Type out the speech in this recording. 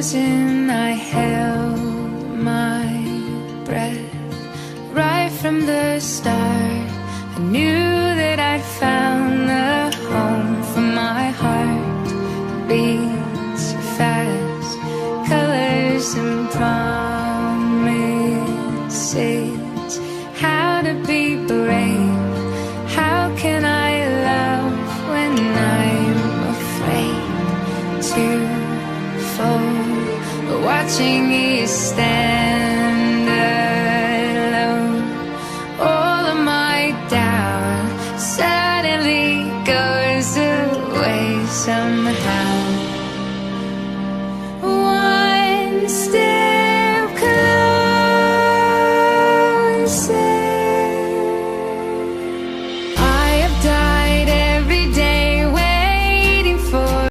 frozen, I held my breath. Right from the start, I knew that I'd found the home for my heart. Beats fast, colors and promises. How to be brave, how can I love when I'm afraid to fall? Watching you stand alone, all of my doubt suddenly goes away somehow.